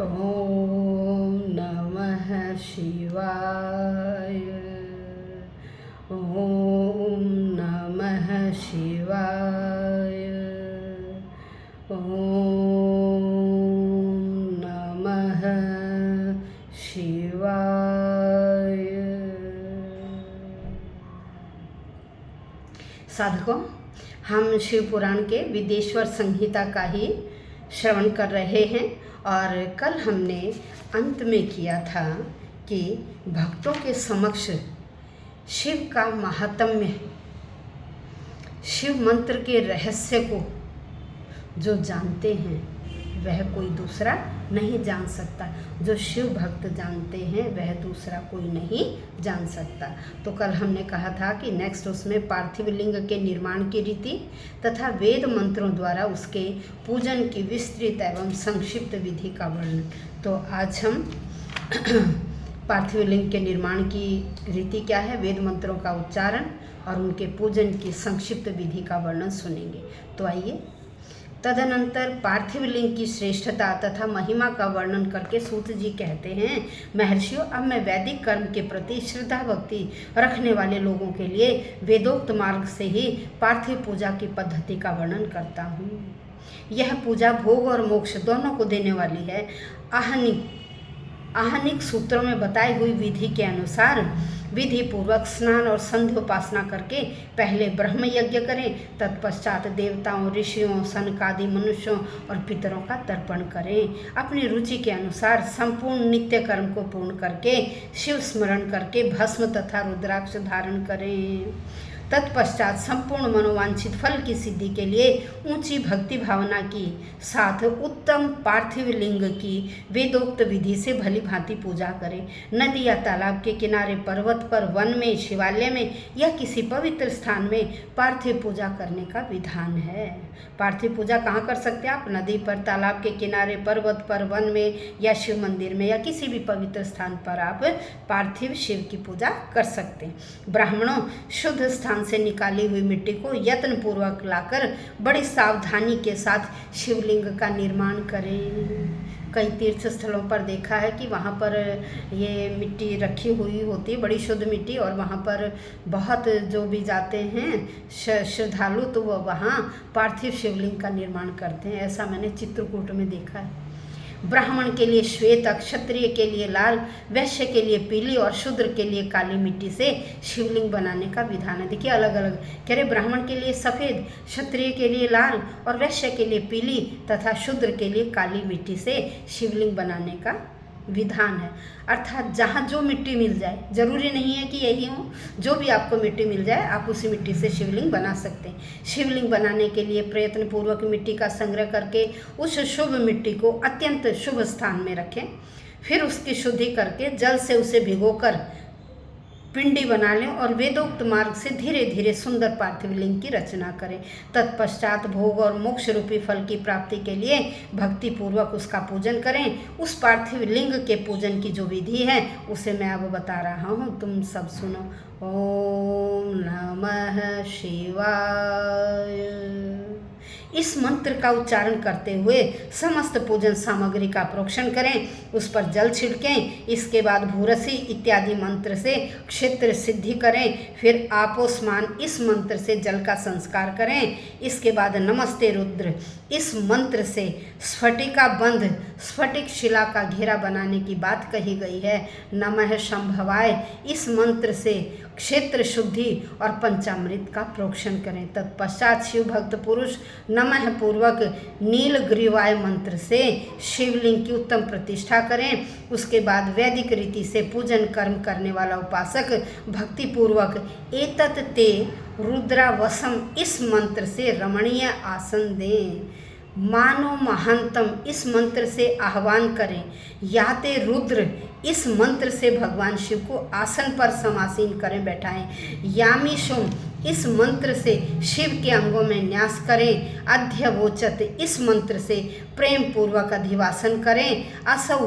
ओम नमः शिवाय। ओम नमः शिवाय। ओम नमः शिवाय। साधकों, हम शिव पुराण के विदेश्वर संहिता का ही श्रवण कर रहे हैं और कल हमने अंत में किया था कि भक्तों के समक्ष शिव का महात्म्य, शिव मंत्र के रहस्य को जो जानते हैं वह कोई दूसरा नहीं जान सकता। जो शिव भक्त जानते हैं वह दूसरा कोई नहीं जान सकता। तो कल हमने कहा था कि नेक्स्ट उसमें पार्थिव लिंग के निर्माण की रीति तथा वेद मंत्रों द्वारा उसके पूजन की विस्तृत एवं संक्षिप्त विधि का वर्णन। तो आज हम पार्थिव लिंग के निर्माण की रीति क्या है, वेद मंत्रों का उच्चारण और उनके पूजन की संक्षिप्त विधि का वर्णन सुनेंगे। तो आइए। तदनंतर पार्थिव लिंग की श्रेष्ठता तथा महिमा का वर्णन करके सूत जी कहते हैं, महर्षियों, अब मैं वैदिक कर्म के प्रति श्रद्धा भक्ति रखने वाले लोगों के लिए वेदोक्त मार्ग से ही पार्थिव पूजा की पद्धति का वर्णन करता हूँ। यह पूजा भोग और मोक्ष दोनों को देने वाली है। आहनिक सूत्रों में बताई हुई विधि के अनुसार विधि पूर्वक स्नान और संध्योपासना करके पहले ब्रह्म यज्ञ करें, तत्पश्चात देवताओं, ऋषियों, सनकादि मनुष्यों और पितरों का तर्पण करें। अपनी रुचि के अनुसार संपूर्ण नित्य कर्म को पूर्ण करके शिव स्मरण करके भस्म तथा रुद्राक्ष धारण करें। तत्पश्चात संपूर्ण मनोवांछित फल की सिद्धि के लिए ऊंची भक्ति भावना की साथ उत्तम पार्थिव लिंग की वेदोक्त विधि से भली भांति पूजा करें। नदी या तालाब के किनारे, पर्वत पर, वन में, शिवालय में या किसी पवित्र स्थान में पार्थिव पूजा करने का विधान है। पार्थिव पूजा कहाँ कर सकते हैं आप? नदी पर, तालाब के किनारे, पर्वत पर, वन में या शिव मंदिर में या किसी भी पवित्र स्थान पर आप पार्थिव शिव की पूजा कर सकते हैं। ब्राह्मणों, शुद्ध स्थान से निकाली हुई मिट्टी को यत्न पूर्वक लाकर बड़ी सावधानी के साथ शिवलिंग का निर्माण करें। कई तीर्थ स्थलों पर देखा है कि वहाँ पर ये मिट्टी रखी हुई होती है, बड़ी शुद्ध मिट्टी, और वहाँ पर बहुत जो भी जाते हैं श्रद्धालु तो वो वहाँ पार्थिव शिवलिंग का निर्माण करते हैं। ऐसा मैंने चित्रकूट में देखा है। ब्राह्मण के लिए श्वेत, क्षत्रिय के लिए लाल, वैश्य के लिए पीली और शूद्र के लिए काली मिट्टी से शिवलिंग बनाने का विधान है। देखिए अलग अलग कह रहे, ब्राह्मण के लिए सफ़ेद, क्षत्रिय के लिए लाल और वैश्य के लिए पीली तथा शूद्र के लिए काली मिट्टी से शिवलिंग बनाने का विधान है। अर्थात जहाँ जो मिट्टी मिल जाए, जरूरी नहीं है कि यही हो, जो भी आपको मिट्टी मिल जाए आप उसी मिट्टी से शिवलिंग बना सकते हैं। शिवलिंग बनाने के लिए प्रयत्न पूर्वक मिट्टी का संग्रह करके उस शुभ मिट्टी को अत्यंत शुभ स्थान में रखें। फिर उसकी शुद्धि करके जल से उसे भिगोकर पिंडी बना लें और वेदोक्त मार्ग से धीरे धीरे सुंदर पार्थिव लिंग की रचना करें। तत्पश्चात भोग और मोक्ष रूपी फल की प्राप्ति के लिए भक्ति पूर्वक उसका पूजन करें। उस पार्थिव लिंग के पूजन की जो विधि है उसे मैं अब बता रहा हूँ, तुम सब सुनो। ओम नमः शिवाय। इस मंत्र का उच्चारण करते हुए समस्त पूजन सामग्री का प्रोक्षण करें, उस पर जल छिड़कें। इसके बाद भूरसी इत्यादि मंत्र से क्षेत्र सिद्धि करें। फिर आपोस्मान इस मंत्र से जल का संस्कार करें। इसके बाद नमस्ते रुद्र इस मंत्र से स्फटिका बंध स्फटिक शिला का घेरा बनाने की बात कही गई है। नमः शंभवाय इस मंत्र से क्षेत्र शुद्धि और पंचामृत का प्रोक्षण करें। तत्पश्चात शिव भक्त पुरुष नमः पूर्वक नीलग्रीवाय मंत्र से शिवलिंग की उत्तम प्रतिष्ठा करें। उसके बाद वैदिक रीति से पूजन कर्म करने वाला उपासक भक्ति पूर्वक एतत् ते रुद्रावसम इस मंत्र से रमणीय आसन दें। मानो महानतम इस मंत्र से आह्वान करें। याते रुद्र इस मंत्र से भगवान शिव को आसन पर समासीन करें, बैठाएं। यामीशुम इस मंत्र से शिव के अंगों में न्यास करें। अध्यवोचत इस मंत्र से प्रेम पूर्वक अधिवासन करें। असौ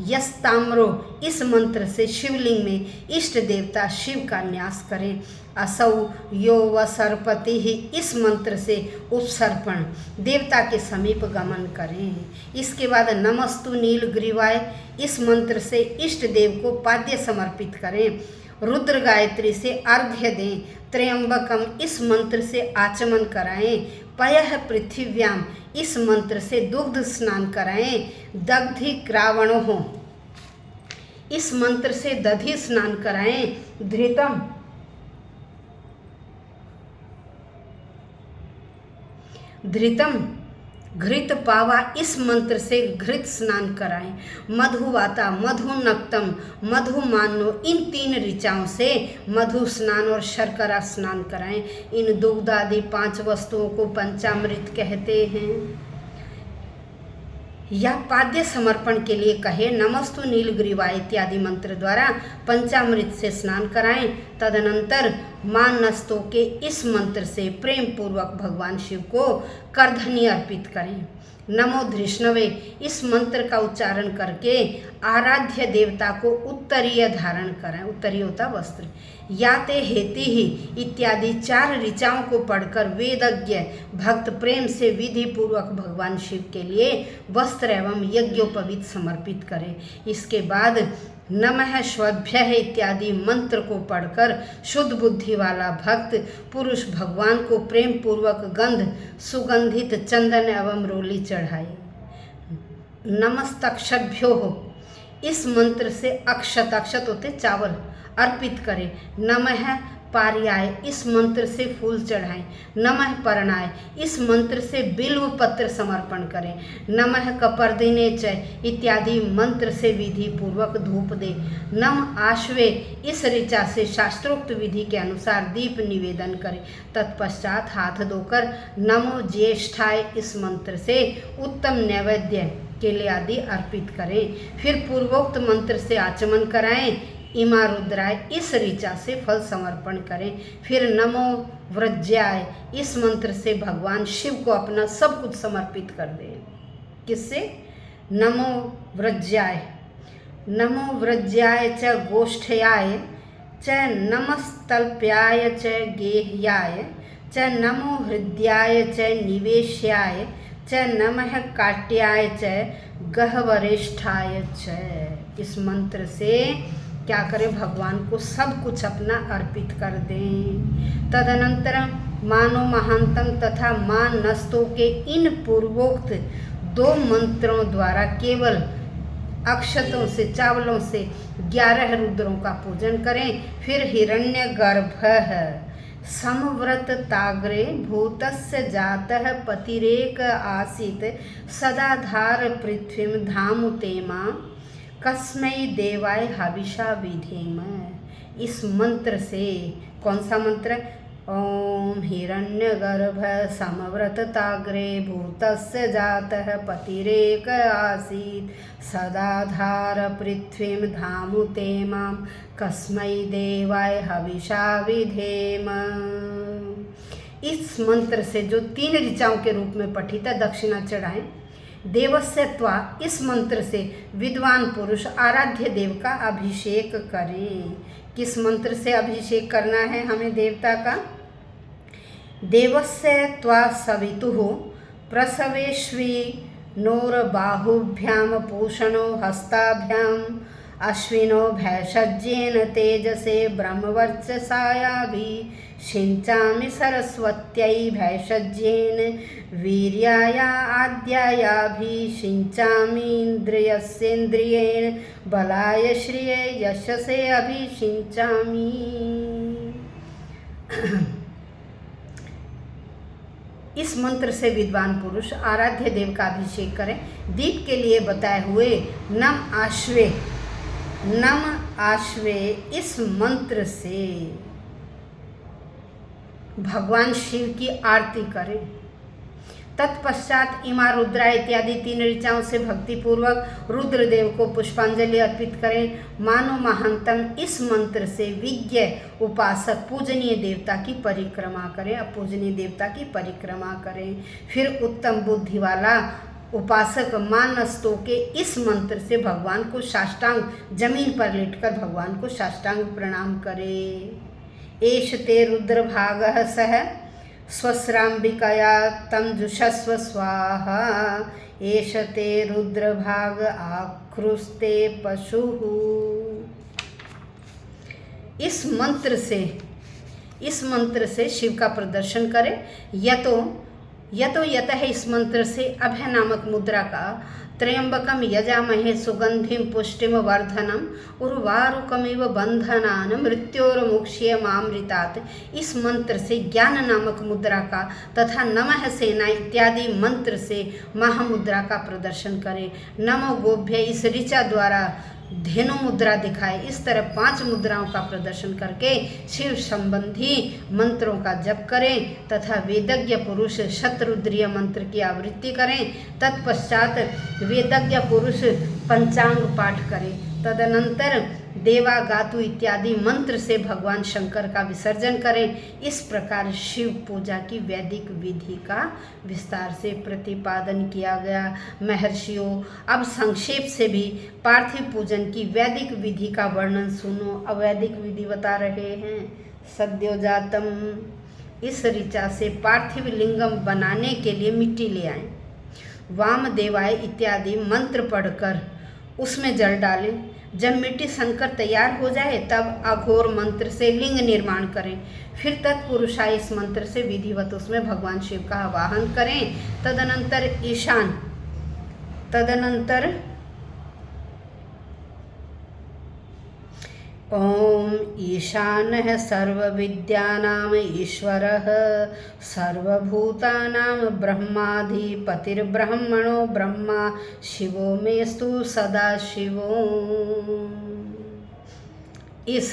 यस्ताम्रो इस मंत्र से शिवलिंग में इष्ट देवता शिव का न्यास करें। असौ यो वसर्पति ही इस मंत्र से उपसर्पण देवता के समीप गमन करें। इसके बाद नमस्तु नीलग्रीवाय इस मंत्र से इष्ट देव को पाद्य समर्पित करें। रुद्र गायत्री से अर्घ्य दें। त्र्यंबकम इस मंत्र से आचमन कराएं। पयः पृथिव्याम इस मंत्र से दुग्ध स्नान कराएं। दग्धि क्रावणों इस मंत्र से दधि स्नान कराएं। धृतम घृत पावा इस मंत्र से घृत स्नान कराएं। मधुवाता मधुनक्तम मधुमानो इन 3 ऋचाओं से मधु स्नान और शर्करा स्नान कराएं। इन दुग्ध आदि 5 वस्तुओं को पंचामृत कहते हैं। या पाद्य समर्पण के लिए कहे नमस्तु नीलग्रीवाय इत्यादि मंत्र द्वारा पंचामृत से स्नान कराएं। तदनंतर मानस्तों के इस मंत्र से प्रेम पूर्वक भगवान शिव को करधनी अर्पित करें। नमो धृष्णवे इस मंत्र का उच्चारण करके आराध्य देवता को उत्तरीय धारण करें। उत्तरीय होता वस्त्र। याते हेति ही इत्यादि 4 ऋचाओं को पढ़कर वेदज्ञ भक्त प्रेम से विधि पूर्वक भगवान शिव के लिए वस्त्र एवं यज्ञोपवीत समर्पित करें। इसके बाद नमः श्वभ्यः इत्यादि मंत्र को पढ़कर शुद्ध बुद्धि वाला भक्त पुरुष भगवान को प्रेम पूर्वक गंध सुगंधित चंदन एवं रोली चढ़ाए। नमस्तक्षभ्यो इस मंत्र से अक्षत होते चावल अर्पित करें। नमः पार्याय इस मंत्र से फूल चढ़ाएं। नमः परणाय इस मंत्र से बिल्व पत्र समर्पण करें। नमः कपर्दिने च इत्यादि मंत्र से विधि पूर्वक धूप दें। नम आश्वे इस ऋचा से शास्त्रोक्त विधि के अनुसार दीप निवेदन करें। तत्पश्चात हाथ धोकर नमो ज्येष्ठाय इस मंत्र से उत्तम नैवेद्य केले आदि अर्पित करें। फिर पूर्वोक्त मंत्र से आचमन कराएं। इमा रुद्राय इस ऋचा से फल समर्पण करें। फिर नमो व्रज्याय इस मंत्र से भगवान शिव को अपना सब कुछ समर्पित कर दें। किससे? नमो व्रज्याय। नमो व्रज्याय च गोष्ठयाय च नमस्तल्प्याय च गेह्याय च नमो हृदयाय च निवेश्याय च नमः काट्याय च गह्वरेष्ठाय च। इस मंत्र से क्या करें? भगवान को सब कुछ अपना अर्पित कर दें। तदनंतर मानो महांतम तथा मानस्तों के इन पूर्वोक्त 2 मंत्रों द्वारा केवल अक्षतों से चावलों से 11 रुद्रों का पूजन करें। फिर हिरण्यगर्भः समव्रत ताग्रे भूतस्य जातः पतिरेक आसीत् सदाधार पृथ्वीं धामुतेमा कस्मै देवाय हविषा विधेम। इस मंत्र से कौन सा मंत्र? ओम हिरण्यगर्भ समव्रत ताग्रे भूतस्य जातः पतिरेक आसीत् सदाधार पृथ्वीं धामुते मां कस्मै देवाय हविषा विधेम। इस मंत्र से जो 3 ऋचाओं के रूप में पठित है दक्षिणा चढ़ाएं। देवस्य त्वा इस मंत्र से विद्वान पुरुष आराध्य देव का अभिषेक करें। किस मंत्र से अभिषेक करना है हमें देवता का? देवस्य त्वा सवितुः प्रसवेश्वी नोर्बाहुभ्याम पूषणो हस्ताभ्याम अश्विनो भैषज्येन तेजसे ब्रह्मवर्चसायाभि सिञ्चामि सरस्वत्यै भैषज्येन वीर्याया आद्यायाभि सिञ्चामि इन्द्रियस्येन्द्रियेण बलाय श्रिये यशसे अभिषिञ्चामि। इस मंत्र से विद्वान पुरुष आराध्य देव का अभिषेक करें। दीप के लिए बताए हुए नम आश्वे इस मंत्र से भगवान शिव की आरती करें। तत्पश्चात इमा रुद्रा इत्यादि 3 ऋचाओं से भक्ति पूर्वक रुद्रदेव को पुष्पांजलि अर्पित करें। मानो महानतम इस मंत्र से विज्ञ उपासक पूजनीय देवता की परिक्रमा करें। अब पूजनीय देवता की परिक्रमा करें। फिर उत्तम बुद्धि वाला उपासक मानस्तों के इस मंत्र से भगवान को साष्टांग जमीन पर लेटकर भगवान को साष्टांग प्रणाम करे। एष ते रुद्रभागः सह स्वस्राम्बिकया तं जुषस्व स्वाहा। एष ते रुद्रभाग आकृस्ते पशुः। इस मंत्र से शिव का प्रदर्शन करें। यतः इस मंत्र से अभय नामक मुद्रा का त्र्यंबकम यजामहे सुगंधिम पुष्टिम वर्धनम उर्वारुकमिव बंधनान मृत्योर्मुक्ष्यमामृतात्। इस मंत्र से ज्ञान नामक मुद्रा का तथा नमः सेना इत्यादि मंत्र से महामुद्रा का प्रदर्शन करें। नमो गोभ्य इस ऋचा द्वारा धेनु मुद्रा दिखाए। इस तरह 5 मुद्राओं का प्रदर्शन करके शिव संबंधी मंत्रों का जप करें तथा वेदज्ञ पुरुष शतरुद्रीय मंत्र की आवृत्ति करें। तत्पश्चात वेदज्ञ पुरुष पंचांग पाठ करें। तदनंतर देवा गातु इत्यादि मंत्र से भगवान शंकर का विसर्जन करें। इस प्रकार शिव पूजा की वैदिक विधि का विस्तार से प्रतिपादन किया गया। महर्षियों, अब संक्षेप से भी पार्थिव पूजन की वैदिक विधि का वर्णन सुनो। अब वैदिक विधि बता रहे हैं। सद्योजातम, इस ऋचा से पार्थिव लिंगम बनाने के लिए मिट्टी ले आएं। वामदेवाय इत्यादि मंत्र पढ़कर उसमें जल डालें। जब मिट्टी सनकर तैयार हो जाए तब अघोर मंत्र से लिंग निर्माण करें। फिर तत्पुरुषाय इस मंत्र से विधिवत उसमें भगवान शिव का आवाहन करें। तदनंतर ओम ईशानः सर्वविद्यानां ईश्वरः सर्वभूतानां ब्रह्माधिपतिर्ब्रह्मणो ब्रह्मा शिवो मेस्तु सदाशिवो। इस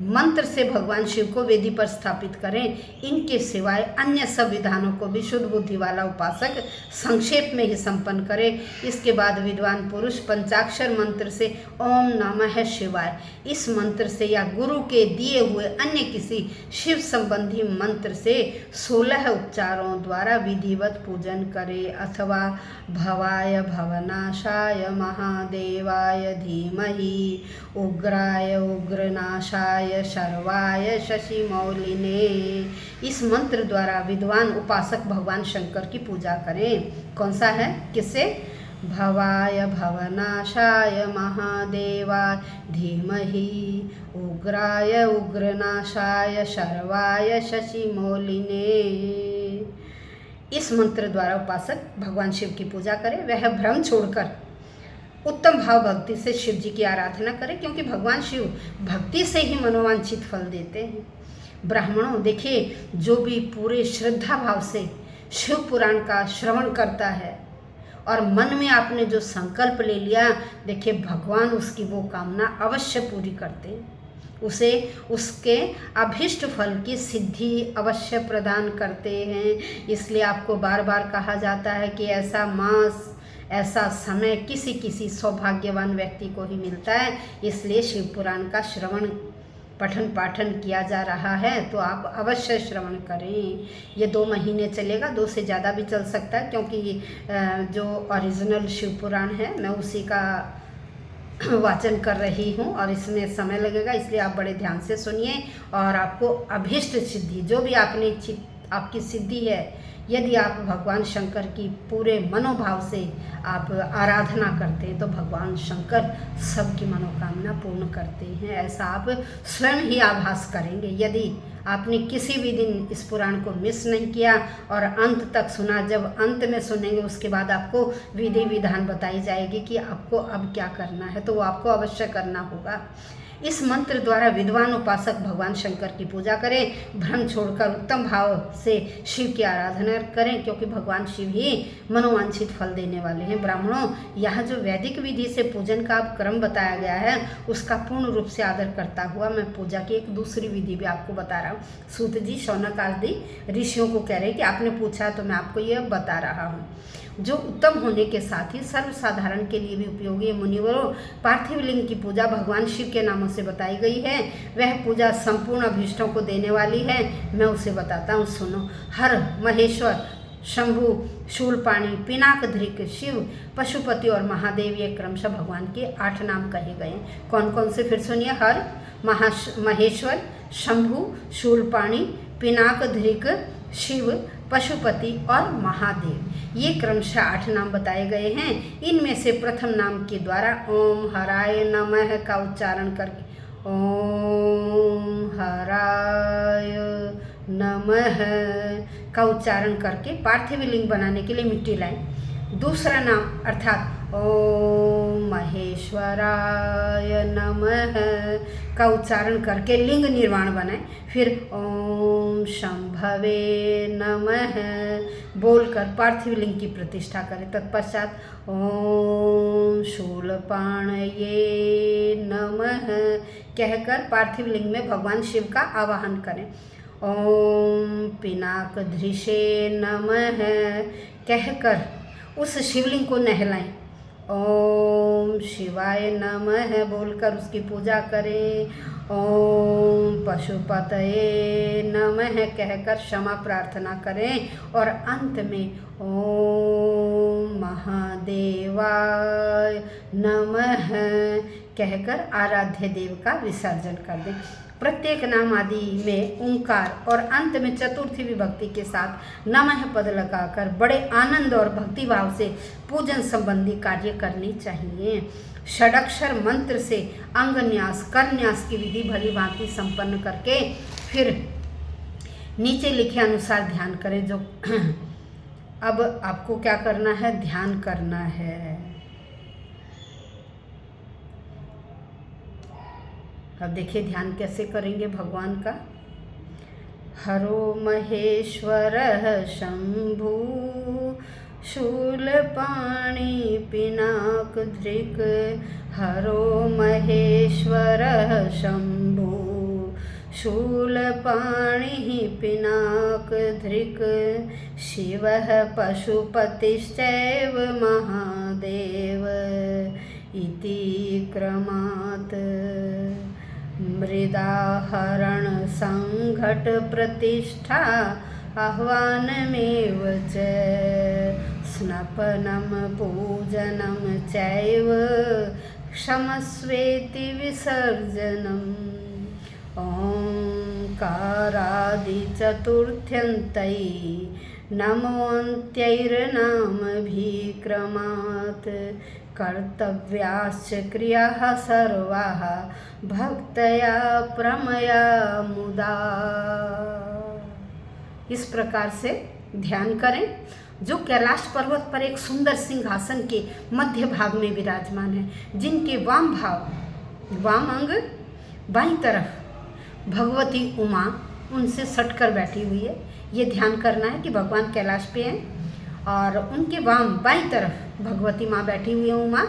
मंत्र से भगवान शिव को वेदी पर स्थापित करें। इनके सिवाय अन्य सब विधानों को भी शुद्ध बुद्धि वाला उपासक संक्षेप में ही संपन्न करे। इसके बाद विद्वान पुरुष पंचाक्षर मंत्र से ओम नमः शिवाय इस मंत्र से या गुरु के दिए हुए अन्य किसी शिव संबंधी मंत्र से 16 उपचारों द्वारा विधिवत पूजन करे। अथवा भवाय भवनाशाय महादेवाय धीमहि उग्राय उग्रनाशाय शर्वाय शशिमौलिने इस मंत्र द्वारा विद्वान उपासक भगवान शंकर की पूजा करें। कौन सा है? किससे? भवाय भवनाशाय महादेवाय धीमहि उग्राय उग्रनाशाय शर्वाय शशिमौलिने। इस मंत्र द्वारा उपासक भगवान शिव की पूजा करें। वह भ्रम छोड़कर उत्तम भाव भक्ति से शिव जी की आराधना करें, क्योंकि भगवान शिव भक्ति से ही मनोवांछित फल देते हैं। ब्राह्मणों, देखिए, जो भी पूरे श्रद्धा भाव से शिव पुराण का श्रवण करता है और मन में आपने जो संकल्प ले लिया, देखिए भगवान उसकी वो कामना अवश्य पूरी करते हैं। उसे उसके अभीष्ट फल की सिद्धि अवश्य प्रदान करते हैं। इसलिए आपको बार बार कहा जाता है कि ऐसा मास, ऐसा समय किसी सौभाग्यवान व्यक्ति को ही मिलता है। इसलिए शिव पुराण का श्रवण पठन पाठन किया जा रहा है, तो आप अवश्य श्रवण करें। ये 2 महीने चलेगा, 2 से ज़्यादा भी चल सकता है, क्योंकि जो ओरिजिनल शिव पुराण है मैं उसी का वाचन कर रही हूँ और इसमें समय लगेगा। इसलिए आप बड़े ध्यान से सुनिए और आपको अभीष्ट सिद्धि, जो भी आपकी सिद्धि है, यदि आप भगवान शंकर की पूरे मनोभाव से आप आराधना करते हैं तो भगवान शंकर सबकी मनोकामना पूर्ण करते हैं। ऐसा आप स्वयं ही आभास करेंगे यदि आपने किसी भी दिन इस पुराण को मिस नहीं किया और अंत तक सुना। जब अंत में सुनेंगे उसके बाद आपको विधि विधान बताई जाएगी कि आपको अब क्या करना है, तो वो आपको अवश्य करना होगा। इस मंत्र द्वारा विद्वान उपासक भगवान शंकर की पूजा करें। भ्रम छोड़कर उत्तम भाव से शिव की आराधना करें, क्योंकि भगवान शिव ही मनोवांछित फल देने वाले हैं। ब्राह्मणों, यह जो वैदिक विधि से पूजन का क्रम बताया गया है, उसका पूर्ण रूप से आदर करता हुआ मैं पूजा की एक दूसरी विधि भी आपको बता रहा हूँ। सूत जी शौनक आदि ऋषियों को कह रहे हैं कि आपने पूछा तो मैं आपको ये बता रहा हूँ। जो उत्तम होने के साथ ही सर्वसाधारण के लिए भी उपयोगी मुनिवरों, पार्थिव लिंग की पूजा भगवान शिव के नामों से बताई गई है। वह पूजा संपूर्ण अभीष्टों को देने वाली है। मैं उसे बताता हूँ, सुनो। हर, महेश्वर, शंभु, शूलपाणी, पिनाकधृक, शिव, पशुपति और महादेव, ये क्रमशः भगवान के 8 नाम कहे गए। कौन कौन से, फिर सुनिए। हर, महेश्वर, शंभु, शूलपाणी, पिनाकधृक, शिव, पशुपति और महादेव, ये क्रमशः 8 नाम बताए गए हैं। इनमें से प्रथम नाम के द्वारा ओम हराय नमः का उच्चारण करके, ओम हराय नमः का उच्चारण करके पार्थिव लिंग बनाने के लिए मिट्टी लाएं। दूसरा नाम अर्थात ओम महेश्वराय नमः का उच्चारण करके लिंग निर्माण बनाएं। फिर ओम शंभवे नमः बोलकर पार्थिव लिंग की प्रतिष्ठा करें। तत्पश्चात ओम शूलपाणये नमः कहकर पार्थिव लिंग में भगवान शिव का आवाहन करें। ओम पिनाकधृषे नमः कहकर उस शिवलिंग को नहलाएं। ओम शिवाय नमः बोलकर उसकी पूजा करें। ओम पशुपतये नमः कहकर क्षमा प्रार्थना करें। और अंत में ओम महादेवाय नमः कहकर आराध्य देव का विसर्जन कर दें। प्रत्येक नाम आदि में ओंकार और अंत में चतुर्थी विभक्ति के साथ नमः पद लगाकर बड़े आनंद और भक्ति भाव से पूजन संबंधी कार्य करनी चाहिए। षडक्षर मंत्र से अंगन्यास, करन्यास की विधि भली भांति संपन्न करके फिर नीचे लिखे अनुसार ध्यान करें। जो अब आपको क्या करना है, ध्यान करना है। अब देखिए ध्यान कैसे करेंगे भगवान का। हरो महेश्वरः शंभु शूलपाणी पिनाकधृक्। हरो महेश्वरः शंभु शूलपाणिः पिनाकधृक्। शिवः पशुपतिश्चैव महादेव इति क्रमात्। मृदाहरण संघट प्रतिष्ठा आह्वानमेव च। स्नपनं पूजनं चैव क्षमस्वेति विसर्जनम्। ओंकारादिचतुर्थ्यन्तै नमोऽन्त्यैर्नामभिक्रमात्। कर्तव्याश्च क्रियाः सर्वाः भक्तया प्रमया मुदा। इस प्रकार से ध्यान करें। जो कैलाश पर्वत पर एक सुंदर सिंहासन के मध्य भाग में विराजमान है, जिनके वाम अंग बाईं तरफ भगवती उमा उनसे सटकर बैठी हुई है। ये ध्यान करना है कि भगवान कैलाश पे हैं और उनके वाम बाईं तरफ भगवती माँ बैठी हुई है उमा।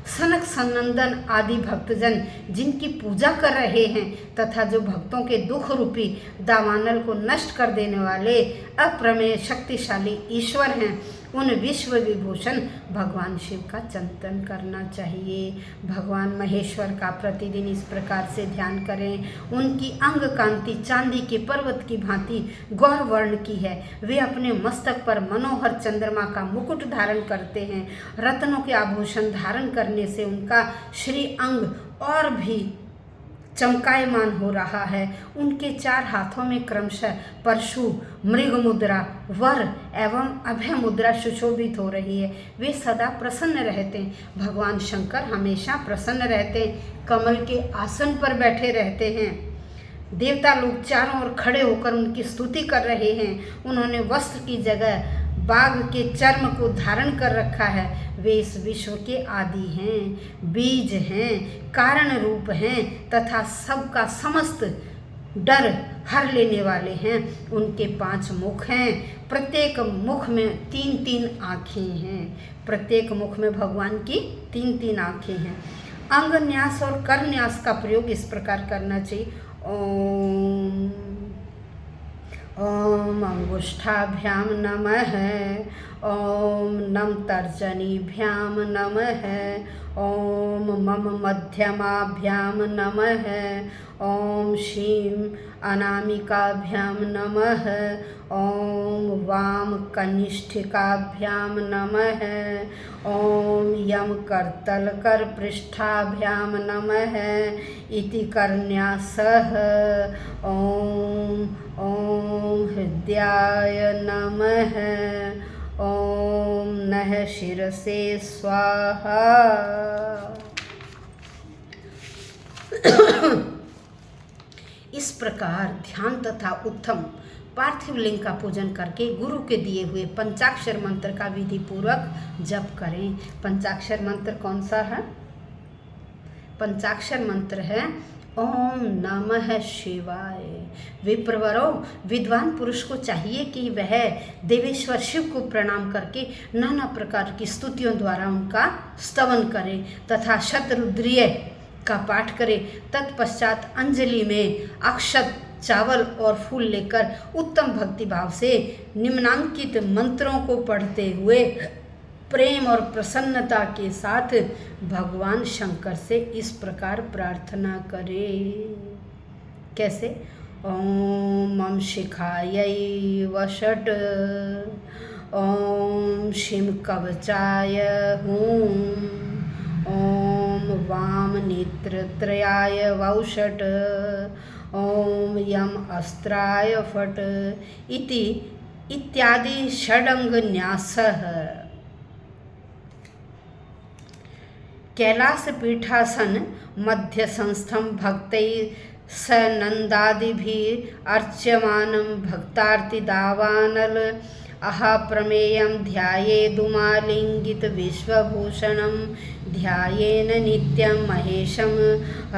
सनक सनंदन आदि भक्तजन जिनकी पूजा कर रहे हैं तथा जो भक्तों के दुख रूपी दावानल को नष्ट कर देने वाले अप्रमेय शक्तिशाली ईश्वर हैं, उन विश्व विभूषण भगवान शिव का चिंतन करना चाहिए। भगवान महेश्वर का प्रतिदिन इस प्रकार से ध्यान करें। उनकी अंग कांति चांदी के पर्वत की भांति गौर वर्ण की है। वे अपने मस्तक पर मनोहर चंद्रमा का मुकुट धारण करते हैं। रत्नों के आभूषण धारण करने से उनका श्री अंग और भी चमकायमान हो रहा है। उनके 4 हाथों में क्रमशः परशु, मृग मुद्रा, वर एवं अभय मुद्रा सुशोभित हो रही है। वे सदा प्रसन्न रहते हैं। भगवान शंकर हमेशा प्रसन्न रहते हैं, कमल के आसन पर बैठे रहते हैं। देवता लोग चारों ओर खड़े होकर उनकी स्तुति कर रहे हैं। उन्होंने वस्त्र की जगह बाघ के चर्म को धारण कर रखा है। वे इस विश्व के आदि हैं, बीज हैं, कारण रूप हैं तथा सबका समस्त डर हर लेने वाले हैं। उनके 5 मुख हैं। प्रत्येक मुख में 3-3 आँखें हैं। प्रत्येक मुख में भगवान की 3-3 आँखें हैं। अंगन्यास और करन्यास का प्रयोग इस प्रकार करना चाहिए। ओम ॐ अंगुष्ठाभ्यां नमः। ॐ नम तर्जनीभ्यां नमः। ॐ मम मध्यमाभ्यां नमः। ॐ श्रीं अनामिकाभ्यां नमः। ॐ वाम कनिष्ठिकाभ्यां नमः। ॐ यम करतलकरपृष्ठाभ्यां नमः इति करन्यासः। ॐ हृदयाय नमः। ॐ नः शिरसे स्वाहा। इस प्रकार ध्यान तथा उत्तम पार्थिव लिंग का पूजन करके गुरु के दिए हुए पंचाक्षर मंत्र का विधि पूर्वक जप करें। पंचाक्षर मंत्र कौन सा है? पंचाक्षर मंत्र है ओम नमः शिवाय। विप्रवरो, विद्वान पुरुष को चाहिए कि वह देवेश्वर शिव को प्रणाम करके नाना प्रकार की स्तुतियों द्वारा उनका स्तवन करे तथा शतरुद्रीय का पाठ करे। तत्पश्चात अंजलि में अक्षत, चावल और फूल लेकर उत्तम भक्ति भाव से निम्नांकित मंत्रों को पढ़ते हुए प्रेम और प्रसन्नता के साथ भगवान शंकर से इस प्रकार प्रार्थना करे। कैसे? ओम मम शिखायै वषट। ओम शिव कवचाय हूं। ओम वाम नेत्रत्रयाय वौषट। ओम यम अस्त्राय फट इति इत्यादि षडंग न्यासः। कैलास पीठासन मध्य संस्थम भक्तैः सनंदादिभिः अर्च्यमानं भक्तार्ति दावानल अहाप्रमेयं ध्यायेदुमालिंगित विश्वभूषणं ध्यायेन नित्यं महेशं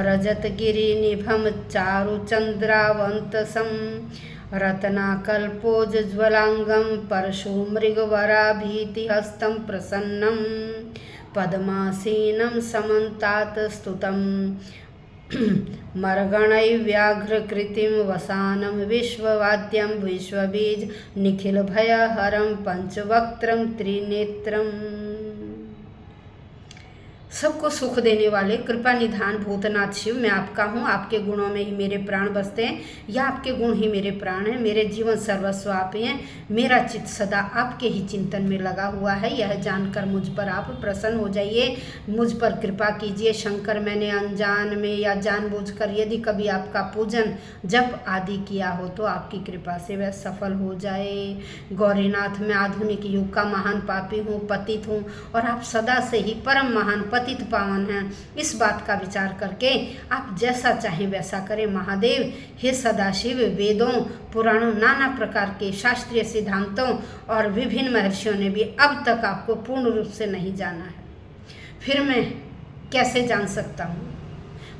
रजतगिरिनिभं चारुचन्द्रावन्तसं रत्नाकल्पोज्ज्वलांगं परशुमृगवराभीतिहस्तं प्रसन्नं पद्मासीनं समन्तात् स्तुतं मर्गणैव्याघ्रकृतिं वसानं विश्ववाद्यं विश्वबीज निखिलभयहरं पंचवक्त्रं त्रिनेत्रम्। सबको सुख देने वाले कृपा निधान भूतनाथ शिव, मैं आपका हूँ। आपके गुणों में ही मेरे प्राण बसते हैं, या आपके गुण ही मेरे प्राण हैं। मेरे जीवन सर्वस्व आप ही हैं। मेरा चित्त सदा आपके ही चिंतन में लगा हुआ है। यह जानकर मुझ पर आप प्रसन्न हो जाइए, मुझ पर कृपा कीजिए। शंकर, मैंने अनजान में या जानबूझकर यदि कभी आपका पूजन जप आदि किया हो तो आपकी कृपा से वह सफल हो जाए। गौरीनाथ, मैं आधुनिक युग का महान पापी हूँ, पतित हूँ, और आप सदा से ही परम महान पतित पावन हैं। इस बात का विचार करके आप जैसा चाहें वैसा करें। महादेव, हे सदाशिव, वेदों, पुराणों, नाना प्रकार के शास्त्रीय सिद्धांतों और विभिन्न महर्षियों ने भी अब तक आपको पूर्ण रूप से नहीं जाना है, फिर मैं कैसे जान सकता हूँ?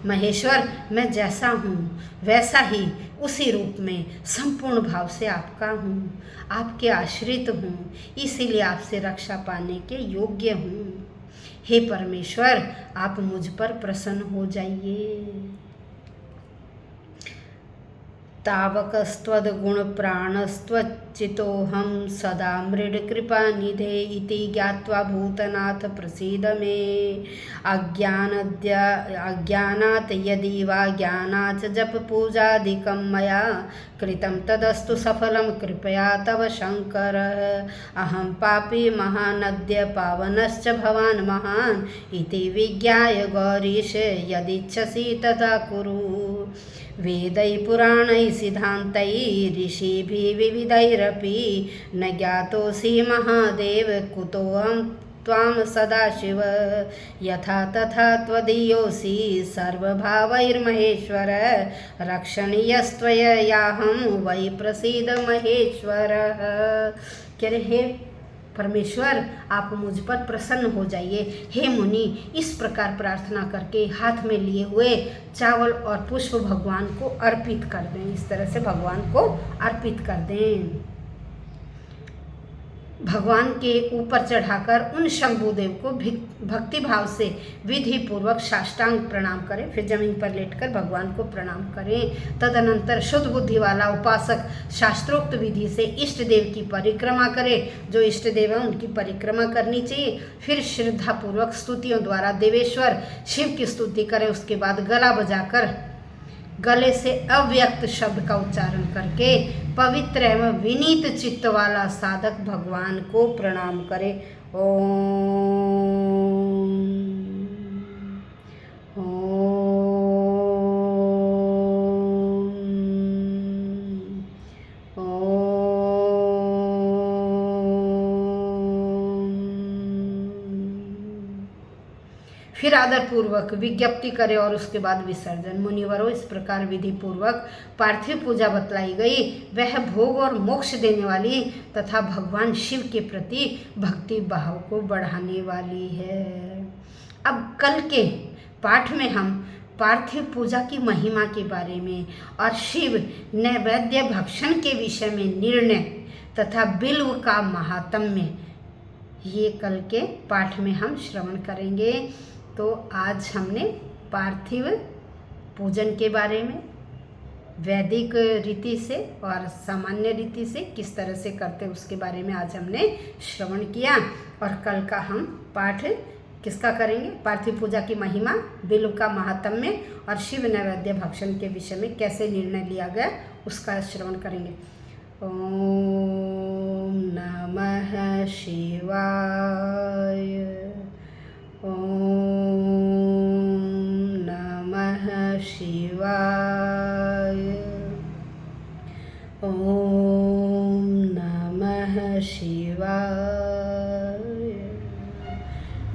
महेश्वर, मैं जैसा हूँ वैसा ही उसी रूप में संपूर्ण भाव से आपका हूँ, आपके आश्रित हूँ, इसीलिए आपसे रक्षा पाने के योग्य हूँ। हे परमेश्वर, आप मुझ पर प्रसन्न हो जाइए। तावकस्त्वद्गुणप्राणस्त्वच्चितोऽहं सदा मृडकृपानिधे इति ज्ञात्वा भूतनाथ प्रसीद मे। अज्ञानात् यदि वा ज्ञानात् जपपूजादिकं मया कृतं तदस्तु सफलं कृपया तव शंकर। अहं पापी महानद्य पावनश्च भवान् महान् इति विज्ञाय गौरीश यदिच्छसि तथा कुरु। वेदैः पुराणैः सिद्धान्तैः ऋषिभिः विविधैरपि न ज्ञातोऽसि महादेव कुतोऽहं त्वां सदाशिव। यथा तथा त्वदीयोऽसि सर्वभावैर्महेश्वर रक्षणीयस्त्वयाहं वै प्रसीद महेश्वरः। कह रहे हे परमेश्वर, आप मुझ पर प्रसन्न हो जाइए। हे मुनि, इस प्रकार प्रार्थना करके हाथ में लिए हुए चावल और पुष्प भगवान को अर्पित कर दें। इस तरह से भगवान को अर्पित कर दें। भगवान के ऊपर चढ़ाकर उन शंभुदेव को भक्ति भाव से विधि पूर्वक साष्टांग प्रणाम करें, फिर जमीन पर लेटकर भगवान को प्रणाम करें। तदनंतर शुद्ध बुद्धि वाला उपासक शास्त्रोक्त विधि से इष्ट देव की परिक्रमा करे। जो इष्ट देव है उनकी परिक्रमा करनी चाहिए। फिर श्रद्धापूर्वक स्तुतियों द्वारा देवेश्वर शिव की स्तुति करें। उसके बाद गला बजाकर गले से अव्यक्त शब्द का उच्चारण करके पवित्र एवं विनीत चित्त वाला साधक भगवान को प्रणाम करे। ओम फिर आदर पूर्वक विज्ञप्ति करे और उसके बाद विसर्जन। मुनिवरों, इस प्रकार विधि पूर्वक पार्थिव पूजा बतलाई गई, वह भोग और मोक्ष देने वाली तथा भगवान शिव के प्रति भक्ति भाव को बढ़ाने वाली है। अब कल के पाठ में हम पार्थिव पूजा की महिमा के बारे में और शिव नैवेद्य भक्षण के विषय में निर्णय तथा बिल्व का महात्म्य, ये कल के पाठ में हम श्रवण करेंगे। तो आज हमने पार्थिव पूजन के बारे में वैदिक रीति से और सामान्य रीति से किस तरह से करते उसके बारे में आज हमने श्रवण किया। और कल का हम पाठ किसका करेंगे? पार्थिव पूजा की महिमा, बिल्व का महात्म्य और शिव नैवेद्य भक्षण के विषय में कैसे निर्णय लिया गया उसका श्रवण करेंगे। ओम नमः शिवाय। ओम नमः शिवाय। ओम नमः शिवाय।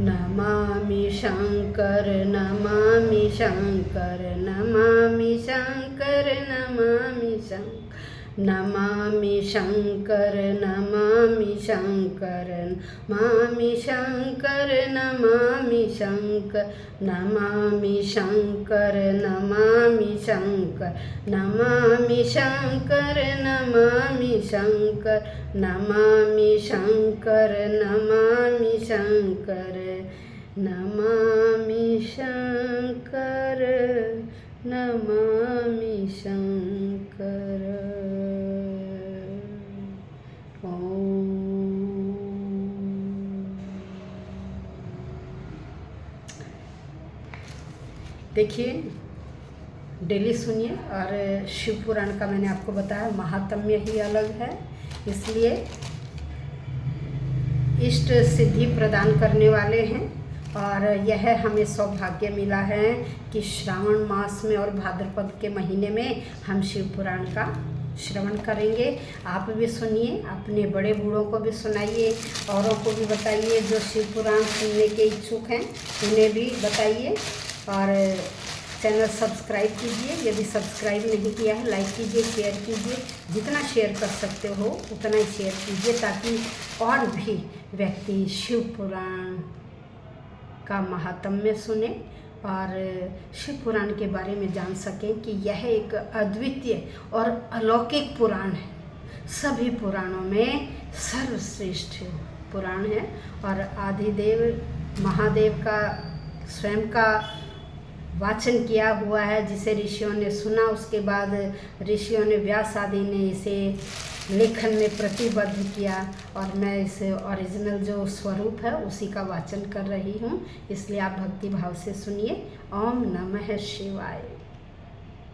नमामि शंकर, नमामि शंकर, नमामि शंकर, नमामि शंकर, नमामि शंकर, नमामि शंकर, नमामि शंकर, नमामि शंकर, नमामि शंकर, नमामि शंकर, नमामि शंकर, नमामि शंकर, नमामि शंकर, नमामि शंकर, नमामि शंकर, नमामि शंकर। देखिए, डेली सुनिए। और शिव पुराण का मैंने आपको बताया महात्म्य ही अलग है, इसलिए इष्ट सिद्धि प्रदान करने वाले हैं। और यह हमें सौभाग्य मिला है कि श्रावण मास में और भाद्रपद के महीने में हम शिव पुराण का श्रवण करेंगे। आप भी सुनिए, अपने बड़े बूढ़ों को भी सुनाइए, औरों को भी बताइए। जो शिव पुराण सुनने के इच्छुक हैं उन्हें भी बताइए। और चैनल सब्सक्राइब कीजिए, यदि सब्सक्राइब नहीं किया है लाइक कीजिए, शेयर कीजिए। जितना शेयर कर सकते हो उतना ही शेयर कीजिए, ताकि और भी व्यक्ति शिव पुराण का महात्म्य सुने और शिव पुराण के बारे में जान सकें कि यह एक अद्वितीय और अलौकिक पुराण है। सभी पुराणों में सर्वश्रेष्ठ पुराण है। और आदिदेव महादेव का स्वयं का वाचन किया हुआ है, जिसे ऋषियों ने सुना। उसके बाद ऋषियों ने, व्यास आदि ने इसे लेखन में प्रतिबद्ध किया और मैं इस ओरिजिनल जो स्वरूप है उसी का वाचन कर रही हूँ। इसलिए आप भक्ति भाव से सुनिए। ओम नमः शिवाय।